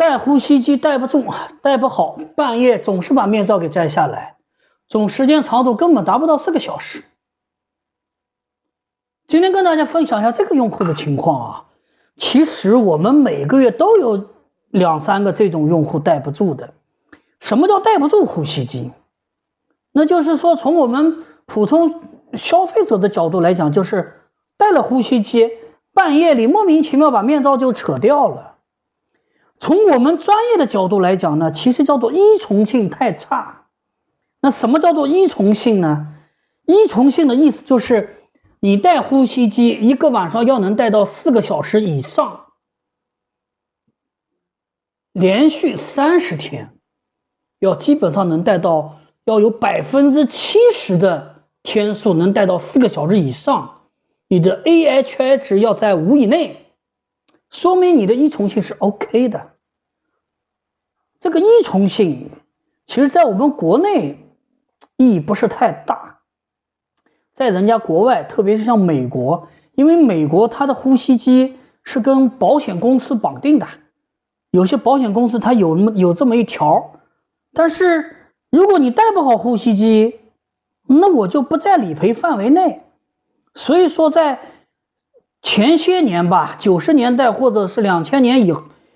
戴呼吸机戴不住，戴不好，半夜总是把面罩给摘下来，总时间长度根本达不到4个小时。今天跟大家分享一下这个用户的情况啊。其实我们每个月都有2、3个这种用户戴不住的。什么叫戴不住呼吸机？那就是说从我们普通消费者的角度来讲，就是戴了呼吸机，半夜里莫名其妙把面罩就扯掉了。从我们专业的角度来讲呢，其实叫做依从性太差。那什么叫做依从性呢？依从性的意思就是你戴呼吸机1个晚上要能戴到4个小时以上，连续30天，要基本上能戴到，要有70%的天数能戴到4个小时以上，你的 AHI 值要在5以内，说明你的依从性是 OK 的。这个依从性其实在我们国内意义不是太大，在人家国外，特别是像美国，因为美国它的呼吸机是跟保险公司绑定的，有些保险公司它有这么一条，但是如果你戴不好呼吸机，那我就不在理赔范围内。所以说在前些年吧，90年代或者是2000年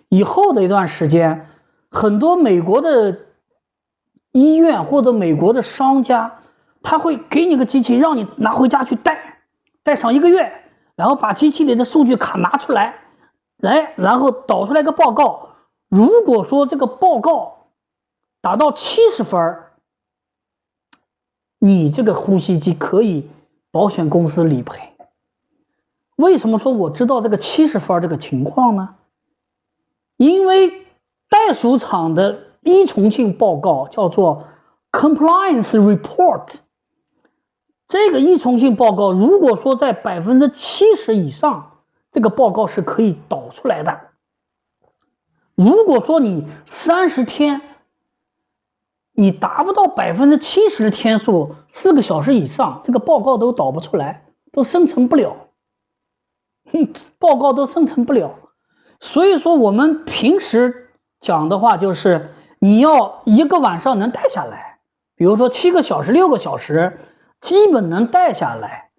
以后的一段时间，很多美国的医院或者美国的商家，他会给你个机器让你拿回家去戴上1个月，然后把机器里的数据卡拿出来，然后导出来个报告。如果说这个报告达到70分，你这个呼吸机可以保险公司理赔。为什么说我知道这个70分这个情况呢？因为代属厂的依从性报告叫做 Compliance Report， 这个依从性报告如果说在70%以上，这个报告是可以导出来的。如果说你30天你达不到70%的天数4个小时以上，这个报告都导不出来，都生成不了，报告都生成不了。所以说我们平时讲的话就是你要1个晚上能戴下来，比如说7个小时、6个小时基本能戴下来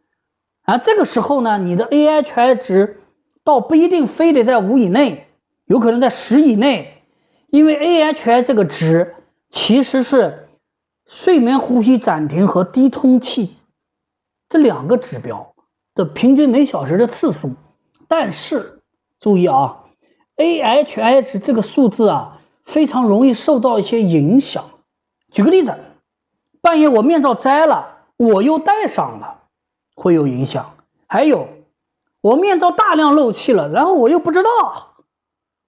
啊。这个时候呢，你的 AHI 值倒不一定非得在5以内，有可能在10以内，因为 AHI 这个值其实是睡眠呼吸暂停和低通气这2个指标的平均每小时的次数。但是注意啊， AHI 值这个数字啊非常容易受到一些影响。举个例子，半夜我面罩摘了，我又戴上了，会有影响。还有我面罩大量漏气了，然后我又不知道，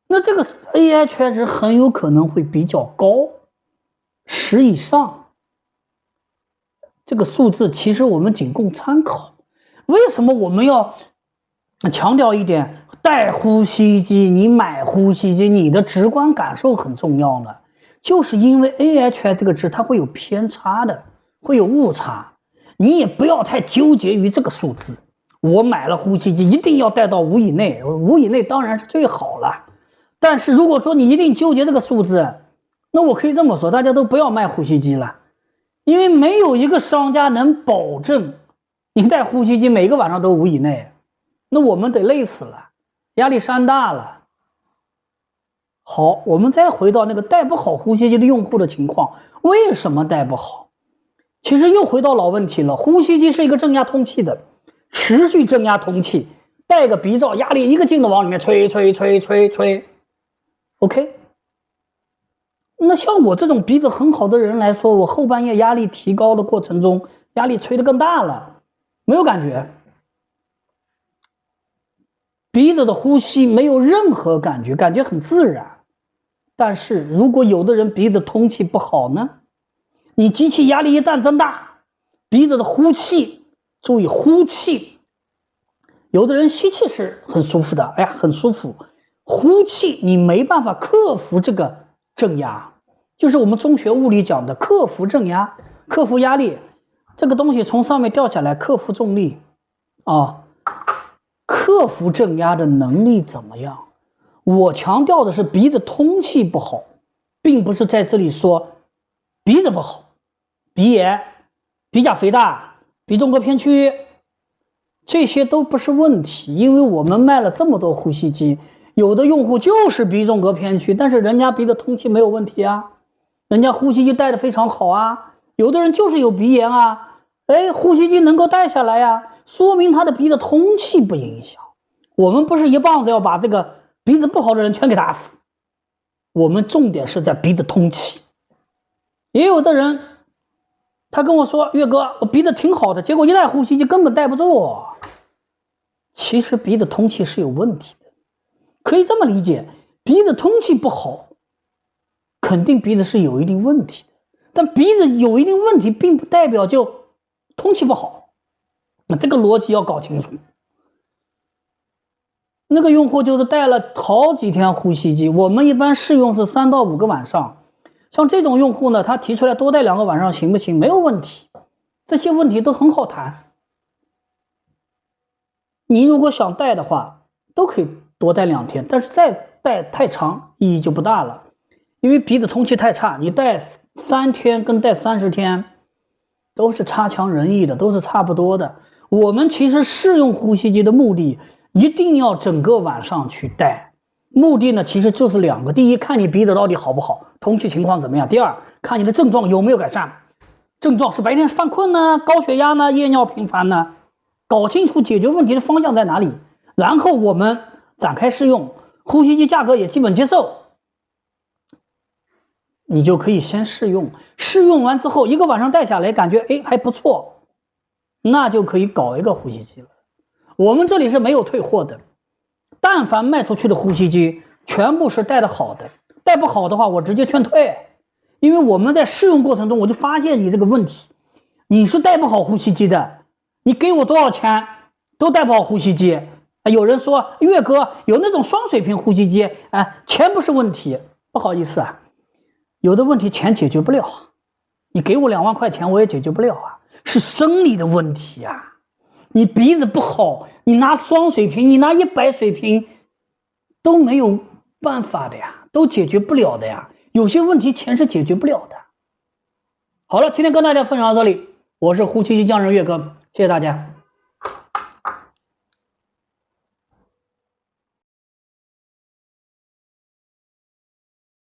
那这个 AHI 值很有可能会比较高，10以上。这个数字其实我们仅供参考。为什么我们要强调一点，戴呼吸机，你买呼吸机，你的直观感受很重要呢？就是因为 AHI 这个值它会有偏差的，会有误差，你也不要太纠结于这个数字。我买了呼吸机一定要戴到5以内，5以内当然是最好了。但是如果说你一定纠结这个数字，那我可以这么说，大家都不要卖呼吸机了，因为没有一个商家能保证你戴呼吸机每个晚上都5以内，那我们得累死了，压力山大了。好，我们再回到那个戴不好呼吸机的用户的情况，为什么戴不好？其实又回到老问题了，呼吸机是一个正压通气的，持续正压通气，戴个鼻罩，压力一个劲的往里面吹，OK。那像我这种鼻子很好的人来说，我后半夜压力提高的过程中，压力吹得更大了，没有感觉，鼻子的呼吸没有任何感觉，感觉很自然。但是如果有的人鼻子通气不好呢，你机器压力一旦增大，鼻子的呼气，注意呼气，有的人吸气是很舒服的，哎呀很舒服，呼气你没办法克服这个正压，就是我们中学物理讲的克服正压，克服压力，这个东西从上面掉下来，克服重力啊，克服正压的能力怎么样？我强调的是鼻子通气不好，并不是在这里说鼻子不好，鼻炎、鼻甲肥大、鼻中隔偏曲，这些都不是问题，因为我们卖了这么多呼吸机，有的用户就是鼻中隔偏曲，但是人家鼻子通气没有问题啊，人家呼吸机戴的非常好啊，有的人就是有鼻炎啊，呼吸机能够戴下来呀，说明他的鼻子通气不影响。我们不是一棒子要把这个鼻子不好的人全给打死，我们重点是在鼻子通气。也有的人他跟我说，岳哥，我鼻子挺好的，结果一戴呼吸机根本戴不住。其实鼻子通气是有问题的，可以这么理解，鼻子通气不好，肯定鼻子是有一定问题的，但鼻子有一定问题并不代表就通气不好，那这个逻辑要搞清楚。那个用户就是戴了好几天呼吸机，我们一般试用是3到5个晚上，像这种用户呢，他提出来多戴2个晚上行不行？没有问题，这些问题都很好谈。你如果想戴的话，都可以多戴2天，但是再戴太长意义就不大了，因为鼻子通气太差，你戴3天跟戴30天都是差强人意的，都是差不多的。我们其实试用呼吸机的目的，一定要整个晚上去戴，目的呢其实就是2个：第一，看你鼻子到底好不好，通气情况怎么样；第二，看你的症状有没有改善。症状是白天犯困呢、高血压呢、夜尿频繁呢，搞清楚解决问题的方向在哪里，然后我们展开试用，呼吸机价格也基本接受，你就可以先试用，试用完之后1个晚上戴下来感觉还不错，那就可以搞一个呼吸机了。我们这里是没有退货的，但凡卖出去的呼吸机全部是戴的好的，戴不好的话我直接劝退。因为我们在试用过程中我就发现你这个问题，你是戴不好呼吸机的，你给我多少钱都戴不好呼吸机。有人说岳哥有那种双水平呼吸机，钱不是问题，不好意思啊，有的问题钱解决不了，你给我2万块钱我也解决不了啊，是生理的问题啊。你鼻子不好，你拿双水平，你拿100水平都没有办法的呀，都解决不了的呀。有些问题钱是解决不了的。好了，今天跟大家分享到这里，我是呼吸机匠人岳哥，谢谢大家。